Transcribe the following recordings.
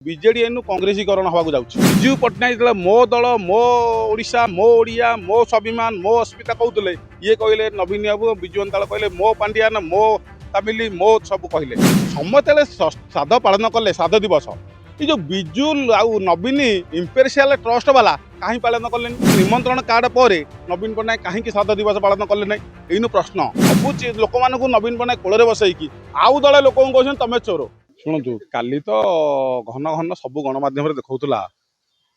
विजेडी एनु कांग्रेसीकरण हवा विजु पट्टनायक मो दल मो ओडिशा मो ओडिया मो स्वाभिमान मो अस्मिता कहते ये कहले नवीन बाबू विजु अंताल कहले मो पांडियान मो तामिली मो सब कहले समस्ते श्राद्ध पालन कले श्राद्ध दिवस ये जो विजु आउ नवीन इम्पेरियल ट्रस्ट वाला कहीं पालन कले निमंत्रण कार्ड पर नवीन पट्टनायक कहीं श्राद्ध दिवस पालन कले ना इन प्रश्न सब लोक मानक नवीन पट्टनायक कोल बसैकी आउ दल लोक कहते तुम चोर शुणु काली तो घन घन सब गणमाध्यम देखा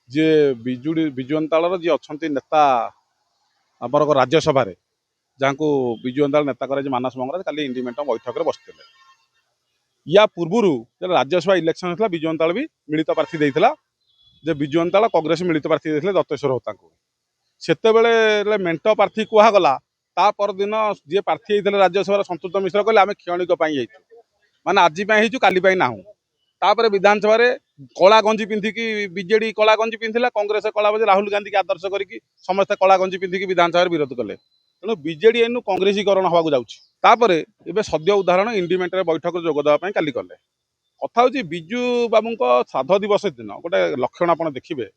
जे विजु अंताल जी अच्छा नेता आमर राज्यसभा जहाँ को विजु अंताल नेता करे मानस मंगराज काली इंडिमेंट बैठक में बसते या पूर्वर राज्यसभा इलेक्शन होता विजु अंताल भी मिलित प्रार्थी देता जे विजु अंताल कांग्रेस मिलित प्रार्थी देते दत्तेश्वर होता से मेंट प्रार्थी कहगला ता परदिन जी प्रार्थी होते राज्यसभा संतुष्ट मिश्र कहले आम क्षणिक माने आज काली ना तापर विधानसभा कला गंजी पिंधिकी बीजेडी कला गंजी पिंधिला कांग्रेस कला बजे राहुल गांधी की आदर्श करके समस्त कला गंजी पिंधिकी विधानसभा विरोध कले तेणु बीजेडी एनु कांग्रेसीकरण हवा जाऊँगी एवं सद्य उदाहरण इंडिमेंट बैठक जोगदेवाई काली कले कथा हूँ विजु बाबू श्राद्ध दिवस दिन गोटे लक्षण आप देखिए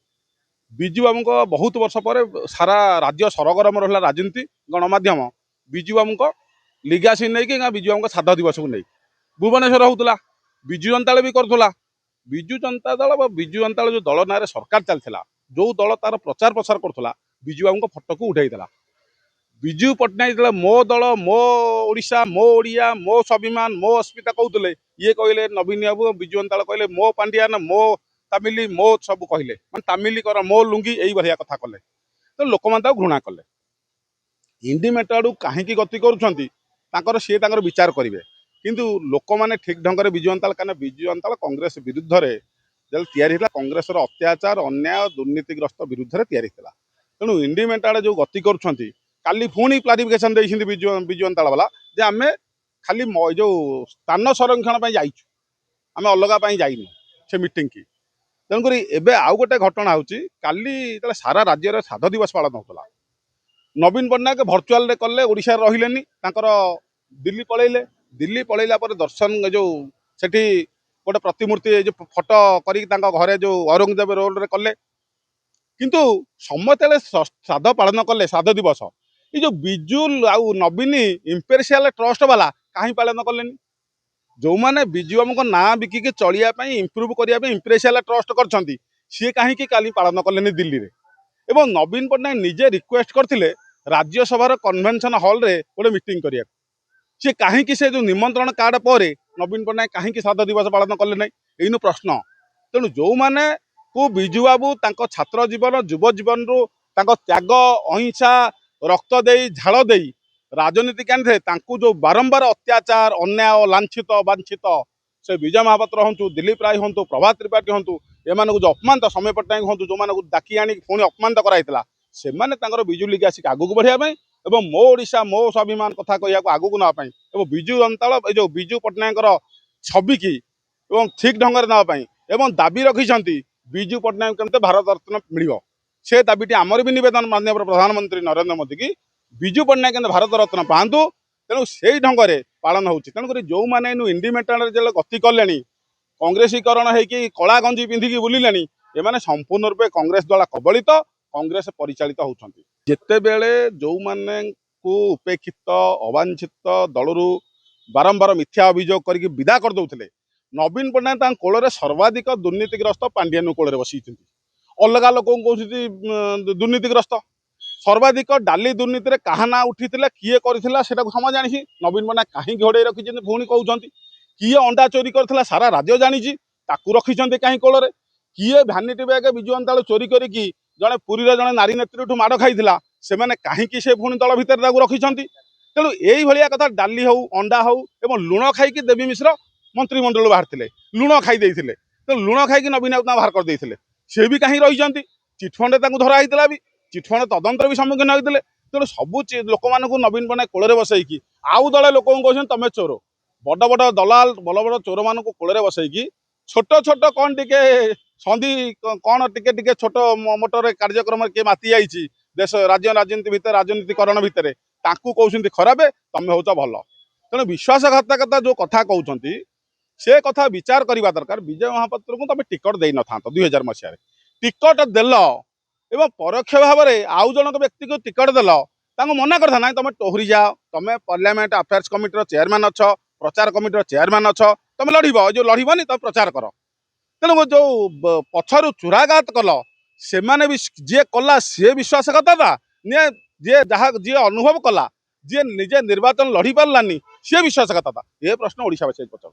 विजु बाबू बहुत वर्ष पर सारा राज्य सरगरम रहा राजनीति गणमाध्यम विजु बाबू लिगासी नहीं विजु बाबू श्राद्ध दिवस को नहीं भुवनेश्वर होता विजु जनता भी करूला विजु जनता दल विजु जनता जो दल ना सरकार चलता जो दल तार प्रचार प्रसार करूला विजु बाबू फोटो को उठाईला विजु पट्टनायक मो दल मो ओडिशा मो ओडिया मो स्वाभिमान मो अस्मिता कहते ये कहले नवीन बाबू विजु जनता कहले मो पांडियान मो तामिली मो सब कहले मैं तामिली कर मो लुंगी यही भाया कथा कले तो लोक मैंने घृणा कले इंडिमेंट आड़ू कहीं गति कर सी विचार करेंगे किंतु लोक मैंने ठीक ढंग से विजु अंताल क्या विजु अंताल कांग्रेस विरुद्ध या कांग्रेस अत्याचार अन्याय दुर्नीतिग्रस्त विरुद्ध या तेणु इंडिमेंट आड़े जो गति कर काली पुणी क्लारिफिकेशन देते विजु अंताल वाला जे आम खाली जो स्थान संरक्षण जाइए अलग जाइनु से मीटिंग की तेणुक एवं आउ गोटे घटना होली सारा राज्य श्राद्ध दिवस पालन होता नवीन पट्टनायक भर्चुआल कले ओडिशा रही दिल्ली पलैले दिल्ली पलैला पर दर्शन जो सेठी गोटे प्रतिमूर्ति जो फोटो करी घरे जो औरंगजेब रोड रे कले किंतु समस्ते श्राद्ध पालन कले श्राद्ध दिवस ये जो विजु आउ नवीन इम्पेरियल ट्रस्ट वाला कहीं पालन कले जो मैंने विजु बाबू ना बिकिकी चलिया इम्प्रूव करने इम्पेरियल ट्रस्ट कर सी कहीं काली पालन कले दिल्ली रे एवं नवीन पट्टनायक निजे रिक्वेस्ट करते राज्यसभा कन्वेंशन हॉल रे गोटे मीटिंग करिया सी कहीं से जो निमंत्रण कार्ड पर नवीन पट्टनायक कहीं श्राद्ध दिवस पालन कले ना इन प्रश्न तेणु जो मैंने को विजु बाबू छात्र जीवन युव जीवन रु त्याग अहिंसा रक्त दे झाड़ दे राजनीति आनी जो बारंबार अत्याचार अन्याय लांछित वांछित से विजय महापात्र हूँ दिलीप राय हूँ प्रभात त्रिपाठी हूँ एम जो अपमानित समय पट्टनायक हूँ जो मैंने डाकी आनी पुणी अपमानित कराइला से विजु लीग आसिक आगू बढ़ाई एवं मो ओडिशा मो स्वाभिमान कथा कह आगू नापाई विजु अंताल जो विजु पट्टनायक छवि की ठीक ढंग से नापाई एवं दाबी रखिंट विजु पट्टनायक केमते भारत रत्न मिल से दाबीटी आमर भी नवेदन माननीय प्रधानमंत्री नरेंद्र मोदी की विजु पट्टनायक भारत रत्न पातु तेणु से ढंग से पालन हो तेणुक जो मैंने इंडिमेंटाल गति कले कांग्रेसीकरण होगी कला गंजी पिंधिकी बुलिले एमाने संपूर्ण रूपे कांग्रेस द्वारा कबलित कांग्रेस परिचालित होती जिते बेले जो माने को उपेक्षित अवांछित दलरू बारंबार मिथ्या अभियोग करके विदा कर दौले नवीन पट्टनायक कोल सर्वाधिक दुर्नीतिग्रस्त पांडियान कोल बसी अलग लोक कहते दुर्नीतिग्रस्त सर्वाधिक डाली दुर्नीति में क्या ना उठी किए करता समझ जानी नवीन पट्टनायक कहीं घोड़े रखी पुणी कहते किए अंडा चोरी करता सारा राज्य जानी रखिंट कहीं कोल किए भ्यानिटी बैग विजु अंताल चोरी करी जड़े पुरी जड़े नारी नेत्री माड़ खाई से कहीं से पुणी दल भितर रखिंट तेणु यही भाया कथा डाली हो अंडा हो एवं लुण खाई देवी मिश्र मंत्रिमंडल बाहर थे लुण खाई तो लुण खाई नवीन बाहर करते सी भी कहीं रही चिटफंड धराई भी चिटफंड तदंतर भी सम्मुखीन होते तेणु सब लोक मानक नवीन पट्टनायक कोल बसैकी आउ दल लोक कहते तुम चोर बड़ बड़ दलाल बड़ बड़ चोर मान कोल बसैकी छोट छोट कौन टिके सन्धि कौन टिके छोट मोटर कार्यक्रम किए माति जाइए देश राज्य राजनीति भितर राजनीतिकरण भितर कहते खराबे तुम हूँ भल तेणु विश्वासघातकता जो कथा कहते से कथा विचार करवा दरकार। विजय महापात्र को तुम टिकट दे न था 2000 मसीह टिकट देल एवं परोक्ष भाव में आउ जनक व्यक्ति को टिकट देल मना करता ना तुम टोहरी जाओ तुम पार्लियामेंट अफेयर्स कमिटी चेयरमैन अच्छ प्रचार कमिटी चेयरमैन अच्छ तुम लड़ब जो लड़बनी तुम प्रचार कर तेणु जो पछरु चुराघात कल से भी जी कला सी विश्वासघाता जी जहाँ जी अनुभव कला जी निजे निर्वाचन लड़ी पारानी सी विश्वासघाता ये प्रश्न ओडिशावासी पचार।